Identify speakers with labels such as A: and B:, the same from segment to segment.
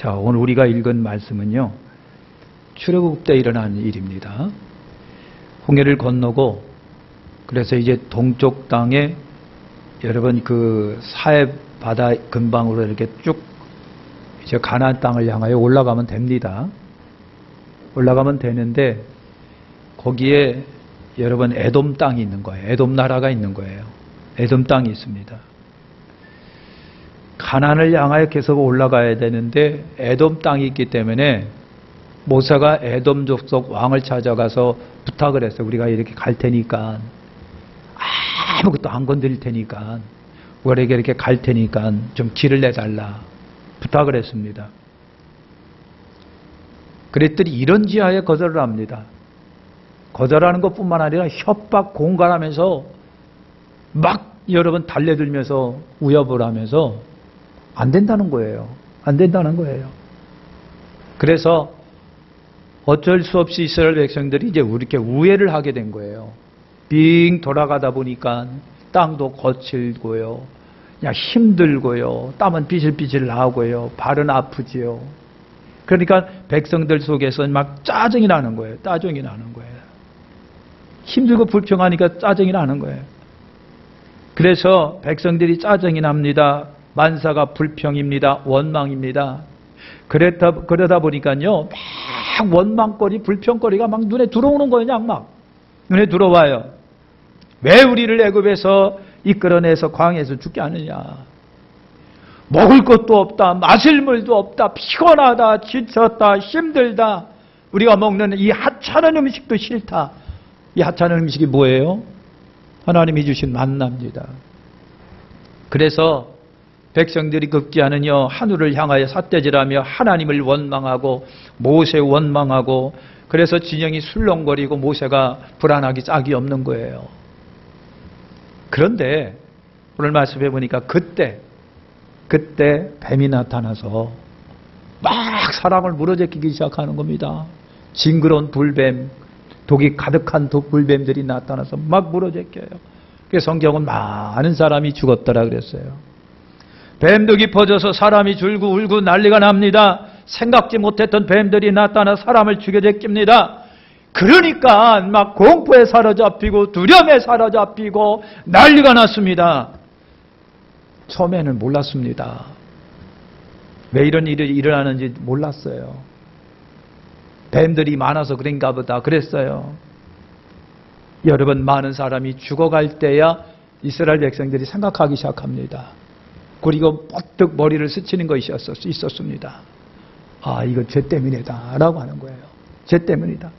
A: 자, 오늘 우리가 읽은 말씀은요, 출애굽 때 일어난 일입니다. 홍해를 건너고, 그래서 이제 동쪽 땅에 여러분 그 사해 바다 근방으로 이렇게 쭉 이제 가나안 땅을 향하여 올라가면 됩니다. 올라가면 되는데 거기에 여러분 에돔 땅이 있는 거예요. 에돔 나라가 있는 거예요. 에돔 땅이 있습니다. 가나안을 향하여 계속 올라가야 되는데 에돔 땅이 있기 때문에 모세가 에돔 족속 왕을 찾아가서 부탁을 했어요. 우리가 이렇게 갈 테니까 아무것도 안 건드릴 테니까 우리에게 이렇게 갈 테니까 좀 길을 내달라 부탁을 했습니다. 그랬더니 이런 지하에 거절을 합니다. 거절하는 것뿐만 아니라 협박 공갈하면서 막 여러분 달려들면서 위협을 하면서 안 된다는 거예요. 안 된다는 거예요. 그래서 어쩔 수 없이 이스라엘 백성들이 이제 이렇게 우회를 하게 된 거예요. 빙 돌아가다 보니까 땅도 거칠고요. 그냥 힘들고요. 땀은 삐질삐질 나고요. 발은 아프지요. 그러니까 백성들 속에서 막 짜증이 나는 거예요. 짜증이 나는 거예요. 힘들고 불평하니까 짜증이 나는 거예요. 그래서 백성들이 짜증이 납니다. 만사가 불평입니다. 원망입니다. 그러다 보니까요, 막 원망거리, 불평거리가 막 눈에 들어오는 거예요. 그냥 막 눈에 들어와요. 왜 우리를 애굽에서 이끌어내서 광야에서 죽게 하느냐? 먹을 것도 없다, 마실 물도 없다, 피곤하다, 지쳤다, 힘들다. 우리가 먹는 이 하찮은 음식도 싫다. 이 하찮은 음식이 뭐예요? 하나님이 주신 만나입니다. 그래서 백성들이 급기야는요, 하늘을 향하여 삿대질하며 하나님을 원망하고 모세 원망하고, 그래서 진영이 술렁거리고 모세가 불안하기 짝이 없는 거예요. 그런데 오늘 말씀해 보니까 그때 뱀이 나타나서 막 사람을 물어제끼기 시작하는 겁니다. 징그러운 불뱀, 독이 가득한 불뱀들이 나타나서 막 물어제껴요. 그래서 성경은 많은 사람이 죽었더라 그랬어요. 뱀독이 퍼져서 사람이 줄고 울고 난리가 납니다. 생각지 못했던 뱀들이 나타나 사람을 죽여제낍니다. 그러니까 막 공포에 사로잡히고 두려움에 사로잡히고 난리가 났습니다. 처음에는 몰랐습니다. 왜 이런 일이 일어나는지 몰랐어요. 뱀들이 많아서 그런가 보다 그랬어요. 여러분, 많은 사람이 죽어갈 때야 이스라엘 백성들이 생각하기 시작합니다. 그리고 뻗뜩 머리를 스치는 것이 있었습니다. 아, 이거 죄 때문이다 라고 하는 거예요. 죄 때문이다.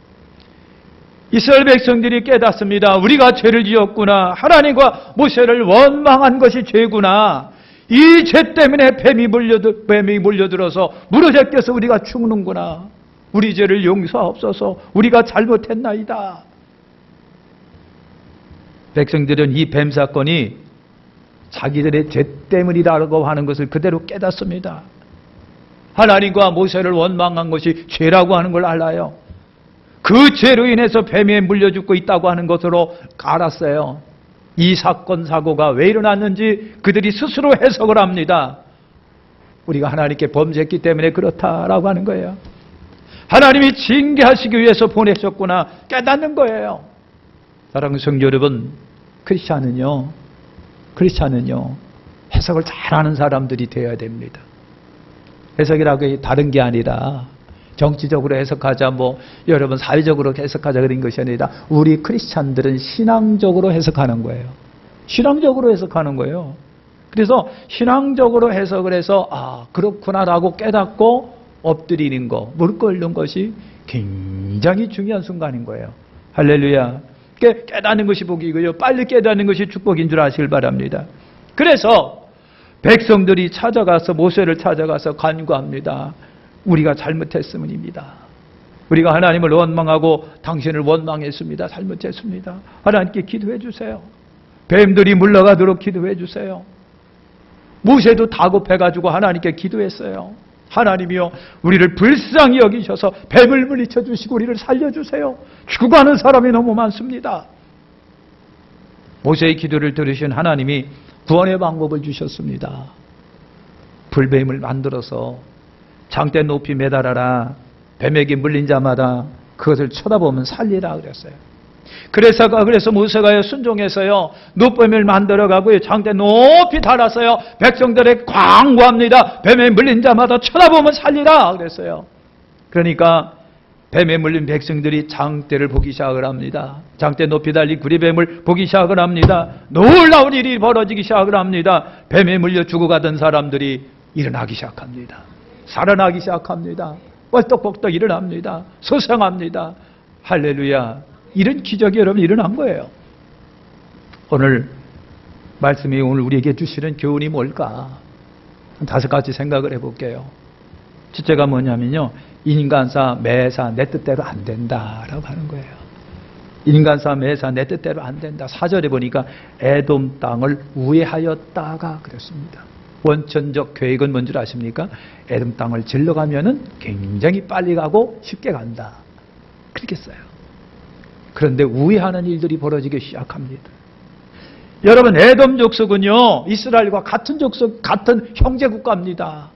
A: 이스라엘 백성들이 깨닫습니다. 우리가 죄를 지었구나. 하나님과 모세를 원망한 것이 죄구나. 이 죄 때문에 뱀이 몰려들어서 무너제껴서 우리가 죽는구나. 우리 죄를 용서하옵소서. 우리가 잘못했나이다. 백성들은 이 뱀 사건이 자기들의 죄 때문이라고 하는 것을 그대로 깨닫습니다. 하나님과 모세를 원망한 것이 죄라고 하는 걸 알아요. 그 죄로 인해서 뱀에 물려 죽고 있다고 하는 것으로 알았어요. 이 사건 사고가 왜 일어났는지 그들이 스스로 해석을 합니다. 우리가 하나님께 범죄했기 때문에 그렇다라고 하는 거예요. 하나님이 징계하시기 위해서 보내셨구나 깨닫는 거예요. 사랑하는 성도 여러분, 크리스찬은요 해석을 잘하는 사람들이 되어야 됩니다. 해석이라고 게 다른 게 아니라 정치적으로 해석하자, 여러분 사회적으로 해석하자 그런 것이 아니라 우리 크리스찬들은 신앙적으로 해석하는 거예요. 신앙적으로 해석하는 거예요. 그래서 신앙적으로 해석을 해서 아, 그렇구나라고 깨닫고 엎드리는 거, 무릎 꿇는 것이 굉장히 중요한 순간인 거예요. 할렐루야. 깨닫는 것이 복이고요. 빨리 깨닫는 것이 축복인 줄 아시길 바랍니다. 그래서 백성들이 모세를 찾아가서 간구합니다. 우리가 잘못했음입니다. 우리가 하나님을 원망하고 당신을 원망했습니다. 잘못했습니다. 하나님께 기도해 주세요. 뱀들이 물러가도록 기도해 주세요. 모세도 다급해가지고 하나님께 기도했어요. 하나님이여, 우리를 불쌍히 여기셔서 뱀을 물리쳐 주시고 우리를 살려주세요. 죽어가는 사람이 너무 많습니다. 모세의 기도를 들으신 하나님이 구원의 방법을 주셨습니다. 불뱀을 만들어서 장대 높이 매달아라. 뱀에게 물린 자마다 그것을 쳐다보면 살리라 그랬어요. 그래서 모세가 순종해서요, 노뱀을 만들어가고요, 장대 높이 달았어요. 백성들에게 광고합니다. 뱀에 물린 자마다 쳐다보면 살리라 그랬어요. 그러니까 뱀에 물린 백성들이 장대를 보기 시작을 합니다. 장대 높이 달린 구리뱀을 보기 시작을 합니다. 놀라운 일이 벌어지기 시작을 합니다. 뱀에 물려 죽어가던 사람들이 일어나기 시작합니다. 살아나기 시작합니다. 벌떡벌떡 일어납니다. 소생합니다. 할렐루야. 이런 기적이 여러분 일어난 거예요. 오늘 말씀이 오늘 우리에게 주시는 교훈이 뭘까? 한 5가지 생각을 해볼게요. 첫째가 뭐냐면요, 인간사 매사 내 뜻대로 안 된다라고 하는 거예요. 인간사 매사 내 뜻대로 안 된다. 4절에 보니까 에돔 땅을 우회하였다가 그랬습니다. 원천적 계획은 뭔지 아십니까? 에돔 땅을 질러가면은 굉장히 빨리 가고 쉽게 간다. 그렇게 써요. 그런데 우회하는 일들이 벌어지기 시작합니다. 여러분, 에돔 족속은요, 이스라엘과 같은 족속, 같은 형제 국가입니다.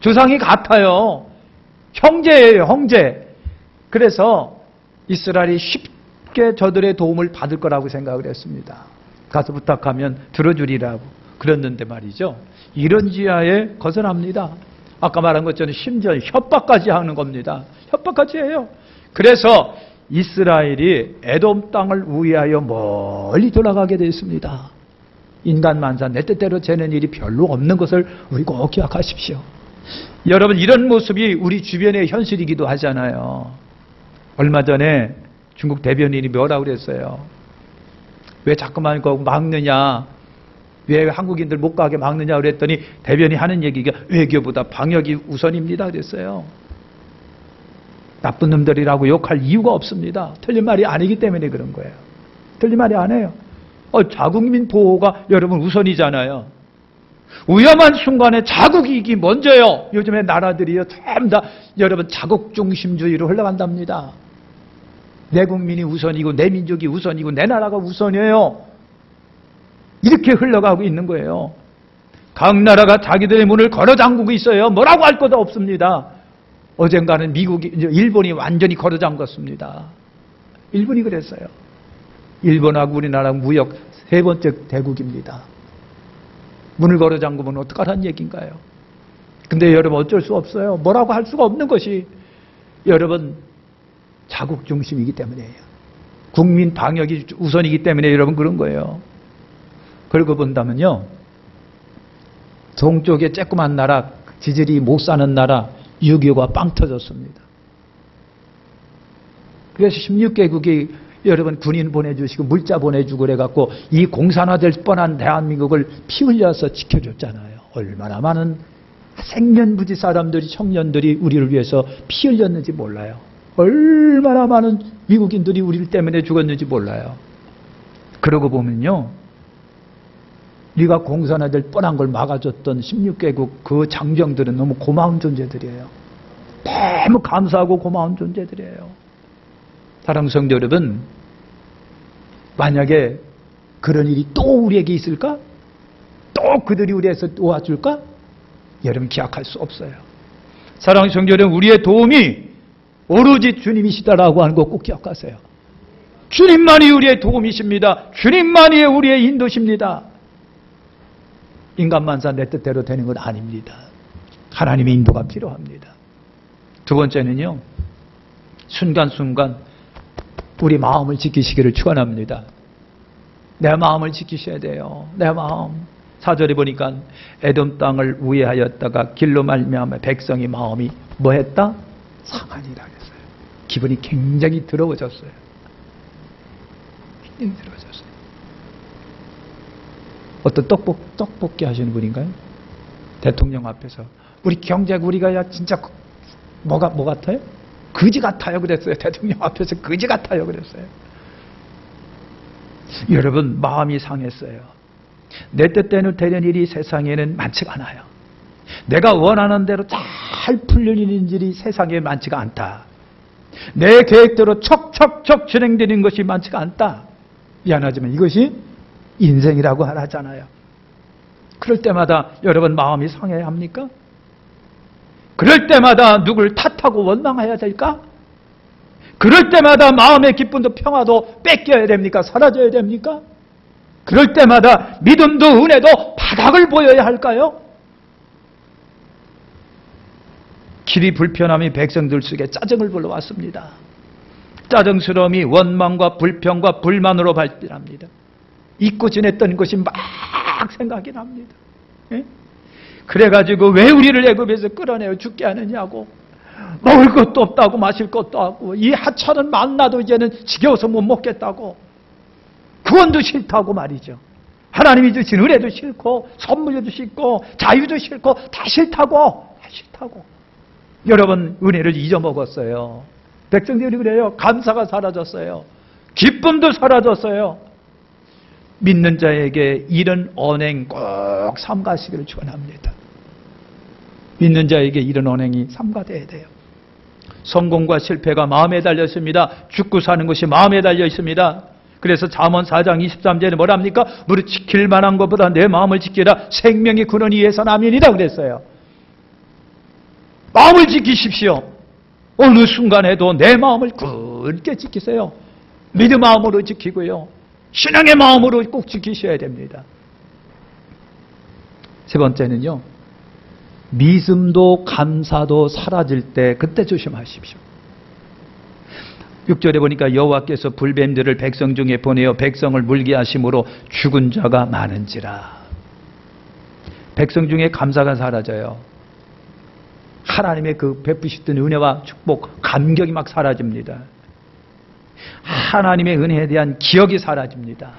A: 조상이 같아요. 형제예요, 형제. 그래서 이스라엘이 쉽게 저들의 도움을 받을 거라고 생각을 했습니다. 가서 부탁하면 들어주리라고 그랬는데 말이죠, 이런 지하에 거절합니다. 아까 말한 것처럼 심지어 협박까지 하는 겁니다. 협박까지 해요. 그래서 이스라엘이 에돔 땅을 우회하여 멀리 돌아가게 되었습니다. 인간 만사 내 뜻대로 재는 일이 별로 없는 것을 우리 꼭 기억하십시오. 여러분, 이런 모습이 우리 주변의 현실이기도 하잖아요. 얼마 전에 중국 대변인이 뭐라고 그랬어요? 왜 자꾸만 그거 막느냐, 왜 한국인들 못 가게 막느냐 그랬더니 대변인이 하는 얘기가 외교보다 방역이 우선입니다 그랬어요. 나쁜 놈들이라고 욕할 이유가 없습니다. 틀린 말이 아니기 때문에 그런 거예요. 틀린 말이 아니에요. 자국민 보호가 여러분 우선이잖아요. 위험한 순간에 자국이익이 먼저요. 요즘에 나라들이요, 전부 다 여러분 자국 중심주의로 흘러간답니다. 내 국민이 우선이고 내 민족이 우선이고 내 나라가 우선이에요. 이렇게 흘러가고 있는 거예요. 각 나라가 자기들의 문을 걸어 잠그고 있어요. 뭐라고 할 것도 없습니다. 어젠가는 일본이 완전히 걸어 잠갔습니다. 일본이 그랬어요. 일본하고 우리나라 무역 3번째 대국입니다. 문을 걸어 잠그면 어떡하라는 얘기인가요? 근데 여러분, 어쩔 수 없어요. 뭐라고 할 수가 없는 것이 여러분 자국 중심이기 때문이에요. 국민 방역이 우선이기 때문에 여러분 그런 거예요. 그러고 본다면요, 동쪽의 쬐끄만 나라, 지질이 못 사는 나라 6.25가 빵 터졌습니다. 그래서 16개국이 여러분 군인 보내주시고 물자 보내주고 그래갖고 이 공산화될 뻔한 대한민국을 피 흘려서 지켜줬잖아요. 얼마나 많은 생년부지 사람들이, 청년들이 우리를 위해서 피 흘렸는지 몰라요. 얼마나 많은 미국인들이 우리 때문에 죽었는지 몰라요. 그러고 보면요, 네가 공산화될 뻔한 걸 막아줬던 16개국 그 장병들은 너무 고마운 존재들이에요. 너무 감사하고 고마운 존재들이에요. 사랑하는 성도 여러분, 만약에 그런 일이 또 우리에게 있을까? 또 그들이 우리에서 도와줄까? 여러분 기약할 수 없어요. 사랑하는 성도 여러분, 우리의 도움이 오로지 주님이시다라고 하는 거 꼭 기억하세요. 주님만이 우리의 도움이십니다. 주님만이 우리의 인도십니다. 인간 만사 내 뜻대로 되는 건 아닙니다. 하나님의 인도가 필요합니다. 두 번째는요, 순간순간 우리 마음을 지키시기를 축원합니다. 내 마음을 지키셔야 돼요. 내 마음. 4절에 보니까 에돔 땅을 우회하였다가 길로 말미암아 백성의 마음이 뭐했다? 상하니라 그랬어요. 기분이 굉장히 더러워졌어요. 굉장히 더러워졌어요. 어떤 떡볶이 하시는 분인가요? 대통령 앞에서 우리 경제가 우리가 진짜 뭐 같아요? 거지 같아요 그랬어요. 대통령 앞에서 거지 같아요 그랬어요. 여러분, 마음이 상했어요. 내 뜻대로 되는 일이 세상에는 많지가 않아요. 내가 원하는 대로 잘 풀리는 일이 세상에 많지가 않다. 내 계획대로 척척척 진행되는 것이 많지가 않다. 미안하지만 이것이 인생이라고 하잖아요. 그럴 때마다 여러분 마음이 상해야 합니까? 그럴 때마다 누굴 탓하고 원망해야 될까? 그럴 때마다 마음의 기쁨도 평화도 뺏겨야 됩니까? 사라져야 됩니까? 그럴 때마다 믿음도 은혜도 바닥을 보여야 할까요? 길이 불편함이 백성들 속에 짜증을 불러왔습니다. 짜증스러움이 원망과 불평과 불만으로 발달합니다. 잊고 지냈던 것이 막 생각이 납니다. 예? 그래가지고 왜 우리를 애굽에서 끌어내어 죽게 하느냐고, 먹을 것도 없다고 마실 것도 없고, 이 하찮은 만나도 이제는 지겨워서 못 먹겠다고, 구원도 싫다고 말이죠. 하나님이 주신 은혜도 싫고 선물도 싫고 자유도 싫고 다 싫다고. 여러분, 은혜를 잊어먹었어요. 백성들이 그래요. 감사가 사라졌어요. 기쁨도 사라졌어요. 믿는 자에게 이런 언행 꼭 삼가시기를 축원합니다. 믿는 자에게 이런 언행이 삼가돼야 돼요. 성공과 실패가 마음에 달려 있습니다. 죽고 사는 것이 마음에 달려 있습니다. 그래서 잠언 4장 23절에 뭐랍니까? 무릇 지킬 만한 것보다 내 마음을 지키라. 생명이 근원이 위해서 남이니라 그랬어요. 마음을 지키십시오. 어느 순간에도 내 마음을 굳게 지키세요. 믿음 마음으로 지키고요. 신앙의 마음으로 꼭 지키셔야 됩니다. 세 번째는요, 믿음도 감사도 사라질 때 그때 조심하십시오. 6절에 보니까 여호와께서 불뱀들을 백성 중에 보내어 백성을 물게 하심으로 죽은 자가 많은지라. 백성 중에 감사가 사라져요. 하나님의 그 베푸시던 은혜와 축복, 감격이 막 사라집니다. 하나님의 은혜에 대한 기억이 사라집니다.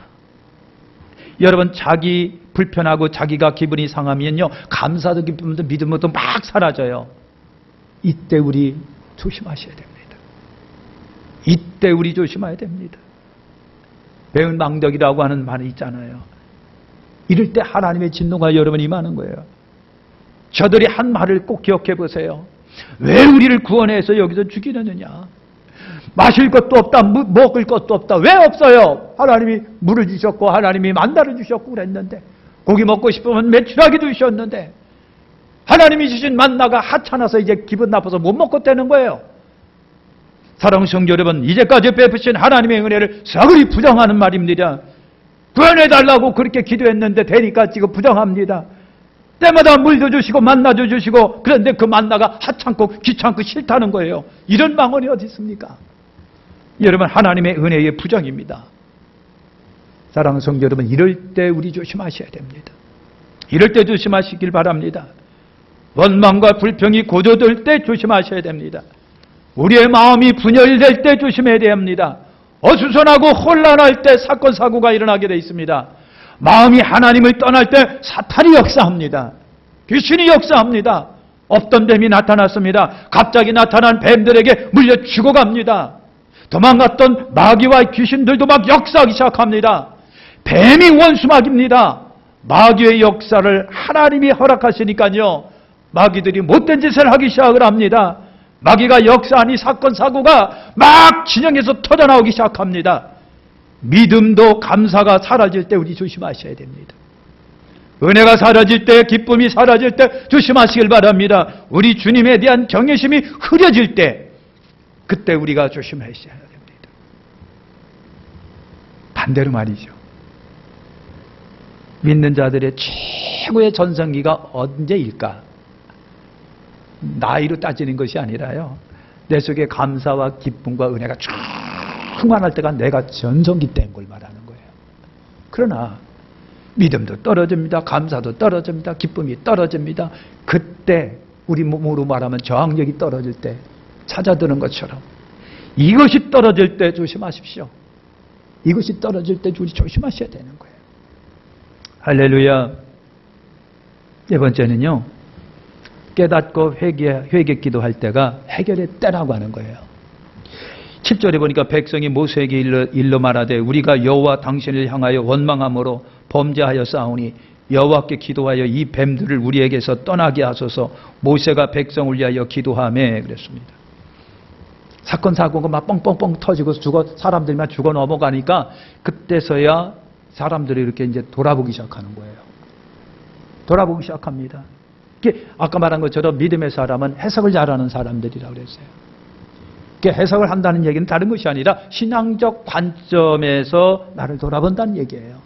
A: 여러분, 자기 불편하고 자기가 기분이 상하면요, 감사도 기쁨도 믿음도 막 사라져요. 이때 우리 조심하셔야 됩니다. 이때 우리 조심해야 됩니다. 매운 망덕이라고 하는 말이 있잖아요. 이럴 때 하나님의 진노가 여러분 임하는 거예요. 저들이 한 말을 꼭 기억해 보세요. 왜 우리를 구원해서 여기서 죽이느냐? 마실 것도 없다, 먹을 것도 없다. 왜 없어요? 하나님이 물을 주셨고 하나님이 만나를 주셨고 그랬는데, 고기 먹고 싶으면 메추라기도 주셨는데, 하나님이 주신 만나가 하찮아서 이제 기분 나빠서 못 먹고 떼는 거예요. 사랑하는 성도 여러분, 이제까지 베푸신 하나님의 은혜를 사그리 부정하는 말입니다. 구원해달라고 그렇게 기도했는데 되니까 지금 부정합니다. 때마다 물도 주시고 만나도 주시고, 그런데 그 만나가 하찮고 귀찮고 싫다는 거예요. 이런 망언이 어디 있습니까? 여러분, 하나님의 은혜의 부정입니다. 사랑하는 성도 여러분, 이럴 때 우리 조심하셔야 됩니다. 이럴 때 조심하시길 바랍니다. 원망과 불평이 고조될 때 조심하셔야 됩니다. 우리의 마음이 분열될 때 조심해야 됩니다. 어수선하고 혼란할 때 사건 사고가 일어나게 되어 있습니다. 마음이 하나님을 떠날 때 사탄이 역사합니다. 귀신이 역사합니다. 없던 뱀이 나타났습니다. 갑자기 나타난 뱀들에게 물려 죽어갑니다. 도망갔던 마귀와 귀신들도 막 역사하기 시작합니다. 뱀이 원수마귀입니다. 마귀의 역사를 하나님이 허락하시니까요, 마귀들이 못된 짓을 하기 시작을 합니다. 마귀가 역사하니 사건 사고가 막 진영에서 터져나오기 시작합니다. 믿음도 감사가 사라질 때 우리 조심하셔야 됩니다. 은혜가 사라질 때, 기쁨이 사라질 때 조심하시길 바랍니다. 우리 주님에 대한 경외심이 흐려질 때, 그때 우리가 조심하셔야 됩니다. 반대로 말이죠. 믿는 자들의 최고의 전성기가 언제일까? 나이로 따지는 것이 아니라요, 내 속에 감사와 기쁨과 은혜가 충만할 때가 내가 전성기 때인 걸 말하는 거예요. 그러나 믿음도 떨어집니다. 감사도 떨어집니다. 기쁨이 떨어집니다. 그때 우리 몸으로 말하면 저항력이 떨어질 때, 찾아드는 것처럼 이것이 떨어질 때 조심하십시오. 이것이 떨어질 때 우리 조심하셔야 되는 거예요. 할렐루야. 네 번째는요, 깨닫고 회개 기도할 때가 해결의 때라고 하는 거예요. 7절에 보니까 백성이 모세에게 일러 말하되 우리가 여호와 당신을 향하여 원망함으로 범죄하여 싸우니 여호와께 기도하여 이 뱀들을 우리에게서 떠나게 하소서. 모세가 백성을 위하여 기도하며 그랬습니다. 사건 사고가 막 뻥뻥뻥 터지고 사람들만 죽어 넘어가니까 그때서야 사람들이 이렇게 이제 돌아보기 시작하는 거예요. 돌아보기 시작합니다. 아까 말한 것처럼 믿음의 사람은 해석을 잘하는 사람들이라고 그랬어요. 해석을 한다는 얘기는 다른 것이 아니라 신앙적 관점에서 나를 돌아본다는 얘기예요.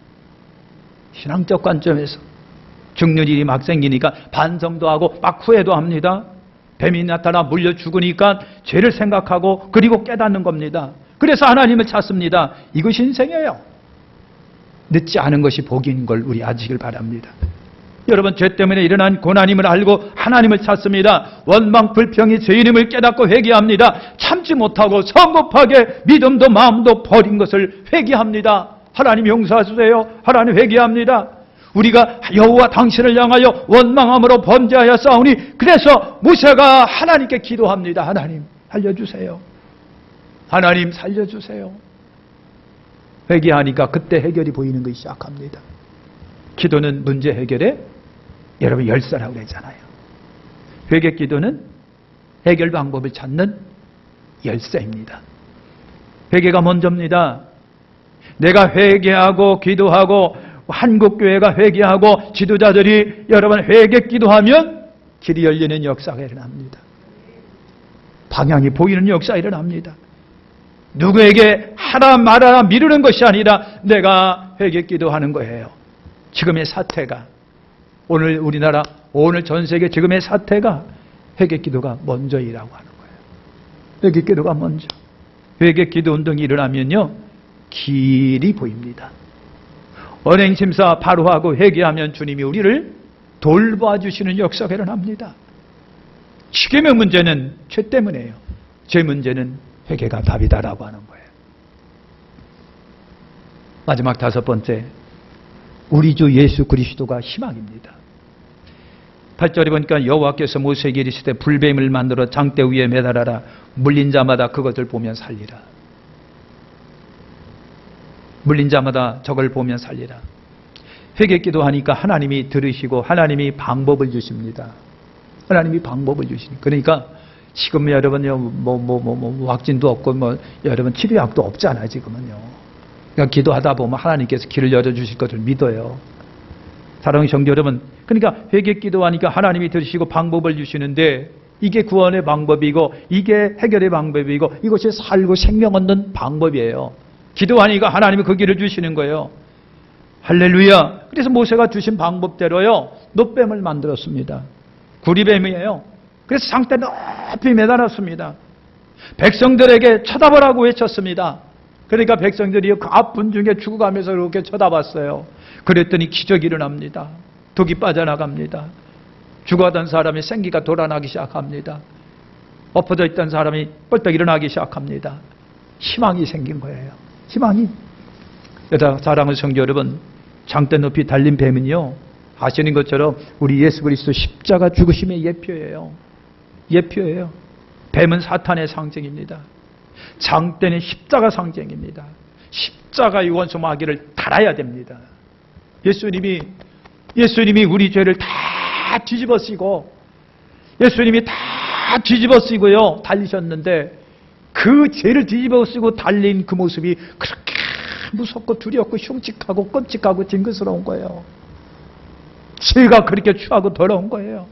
A: 신앙적 관점에서. 죽는 일이 막 생기니까 반성도 하고 막 후회도 합니다. 뱀이 나타나 물려 죽으니까 죄를 생각하고 그리고 깨닫는 겁니다. 그래서 하나님을 찾습니다. 이것이 인생이에요. 늦지 않은 것이 복인 걸 우리 아시길 바랍니다. 여러분, 죄 때문에 일어난 고난임을 알고 하나님을 찾습니다. 원망, 불평이 죄인임을 깨닫고 회개합니다. 참지 못하고 성급하게 믿음도 마음도 버린 것을 회개합니다. 하나님 용서하세요. 하나님 회개합니다. 우리가 여호와 당신을 향하여 원망함으로 범죄하여 싸우니, 그래서 모세가 하나님께 기도합니다. 하나님 살려주세요. 하나님 살려주세요. 회개하니까 그때 해결이 보이는 것이 시작합니다. 기도는 문제 해결의 여러분 열쇠라고 그러잖아요. 회개 기도는 해결 방법을 찾는 열쇠입니다. 회개가 먼저입니다. 내가 회개하고 기도하고 한국교회가 회개하고 지도자들이 여러분 회개 기도하면 길이 열리는 역사가 일어납니다. 방향이 보이는 역사가 일어납니다. 누구에게 하라 말아라 미루는 것이 아니라 내가 회개 기도하는 거예요. 지금의 사태가, 오늘 우리나라, 오늘 전 세계 지금의 사태가 회개 기도가 먼저이라고 하는 거예요. 회개 기도가 먼저. 회개 기도 운동이 일어나면요, 길이 보입니다. 언행심사 바로 하고 회개하면 주님이 우리를 돌봐주시는 역사가 일어납니다. 지금의 문제는 죄 때문이에요. 죄 문제는 회개가 답이다라고 하는 거예요. 마지막 5번째, 우리 주 예수 그리스도가 희망입니다. 8절에 보니까 여호와께서 모세에게 이르시되 불뱀을 만들어 장대 위에 매달아라. 물린 자마다 그것을 보면 살리라. 물린 자마다 저걸 보면 살리라. 회개 기도하니까 하나님이 들으시고 하나님이 방법을 주십니다. 하나님이 방법을 주시니. 그러니까 지금 여러분요, 확진도 없고 여러분 치료약도 없잖아요, 지금은요. 그러니까 기도하다 보면 하나님께서 길을 열어주실 것을 믿어요. 사랑하는 성도 여러분, 그러니까 회개 기도하니까 하나님이 들으시고 방법을 주시는데, 이게 구원의 방법이고 이게 해결의 방법이고 이것이 살고 생명 얻는 방법이에요. 기도하니까 하나님이 그 길을 주시는 거예요. 할렐루야. 그래서 모세가 주신 방법대로요, 놋뱀을 만들었습니다. 구리뱀이에요. 그래서 장대 높이 매달았습니다. 백성들에게 쳐다보라고 외쳤습니다. 그러니까 백성들이 그 아픈 중에 죽어가면서 그렇게 쳐다봤어요. 그랬더니 기적이 일어납니다. 독이 빠져나갑니다. 죽어가던 사람이 생기가 돌아나기 시작합니다. 엎어져 있던 사람이 뻘떡 일어나기 시작합니다. 희망이 생긴 거예요. 희망이. 사랑하는 성도 여러분, 장대 높이 달린 뱀은요, 아시는 것처럼 우리 예수 그리스도 십자가 죽으심의 예표예요. 예표예요. 뱀은 사탄의 상징입니다. 장대는 십자가 상징입니다. 십자가의 원수 마귀를 달아야 됩니다. 예수님이 우리 죄를 다 뒤집어 쓰고, 예수님이 다 뒤집어 쓰고요 달리셨는데, 그 죄를 뒤집어 쓰고 달린 그 모습이 그렇게 무섭고 두렵고 흉측하고 끔찍하고 징그러운 거예요. 죄가 그렇게 추하고 더러운 거예요.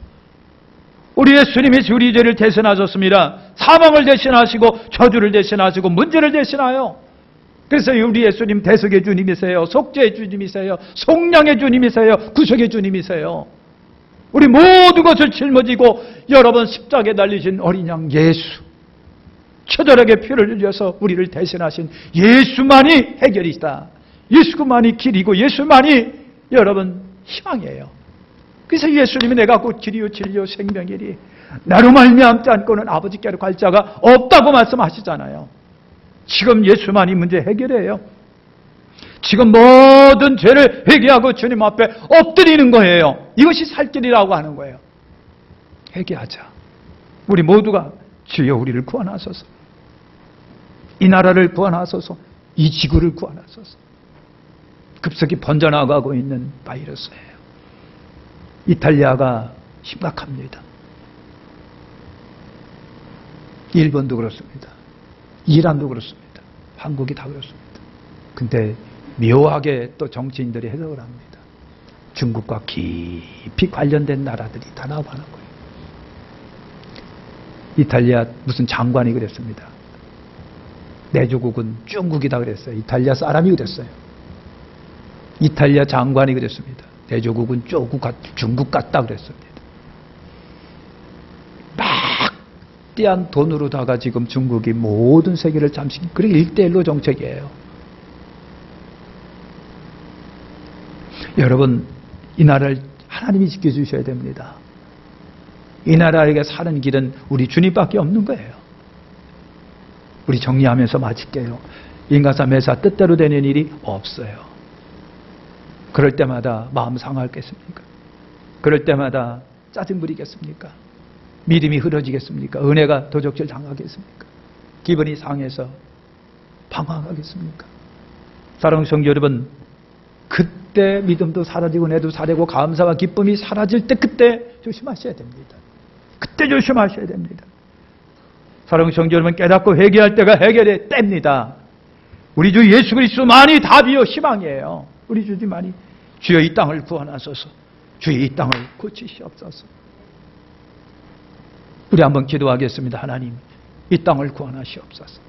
A: 우리 예수님이 우리 죄를 대신하셨습니다. 사망을 대신하시고 저주를 대신하시고 문제를 대신하여. 그래서 우리 예수님 대속의 주님이세요. 속죄의 주님이세요. 속량의 주님이세요. 구속의 주님이세요. 우리 모든 것을 짊어지고 여러분 십자가에 달리신 어린 양 예수, 처절하게 피를 흘려서 우리를 대신하신 예수만이 해결이다. 예수만이 길이고 예수만이 여러분 희망이에요. 그래서 예수님이 내가 곧 길이요 진리요 생명이리, 나로 말미암지 않고는 아버지께로 갈 자가 없다고 말씀하시잖아요. 지금 예수만이 문제 해결해요. 지금 모든 죄를 회개하고 주님 앞에 엎드리는 거예요. 이것이 살 길이라고 하는 거예요. 회개하자. 우리 모두가 주여 우리를 구원하소서, 이 나라를 구원하소서, 이 지구를 구원하소서. 급속히 번져나가고 있는 바이러스예요. 이탈리아가 심각합니다. 일본도 그렇습니다. 이란도 그렇습니다. 한국이 다 그렇습니다. 근데 묘하게 또 정치인들이 해석을 합니다. 중국과 깊이 관련된 나라들이 다 나와가는 거예요. 이탈리아 무슨 장관이 그랬습니다. 내 조국은 중국이다 그랬어요. 이탈리아 사람이 그랬어요. 이탈리아 장관이 그랬습니다. 내 조국은 중국 같다 그랬습니다. 막대한 돈으로다가 지금 중국이 모든 세계를 잠식, 그게 1대1로 정책이에요. 여러분, 이 나라를 하나님이 지켜주셔야 됩니다. 이 나라에게 사는 길은 우리 주님밖에 없는 거예요. 우리 정리하면서 마칠게요. 인가사 매사 뜻대로 되는 일이 없어요. 그럴 때마다 마음 상하겠습니까? 그럴 때마다 짜증 부리겠습니까? 믿음이 흐려지겠습니까? 은혜가 도적질 당하겠습니까? 기분이 상해서 방황하겠습니까? 사랑하는 성도 여러분, 그때 믿음도 사라지고 은혜도 사라지고 감사와 기쁨이 사라질 때 그때 조심하셔야 됩니다. 그때 조심하셔야 됩니다. 사랑하는 성도 여러분, 깨닫고 회개할 때가 해결의 때입니다. 우리 주 예수 그리스도만이 답이요 희망이에요. 우리 주님만이 주여 이 땅을 구원하소서. 주여 이 땅을 고치시옵소서. 우리 한번 기도하겠습니다. 하나님, 이 땅을 구원하시옵소서.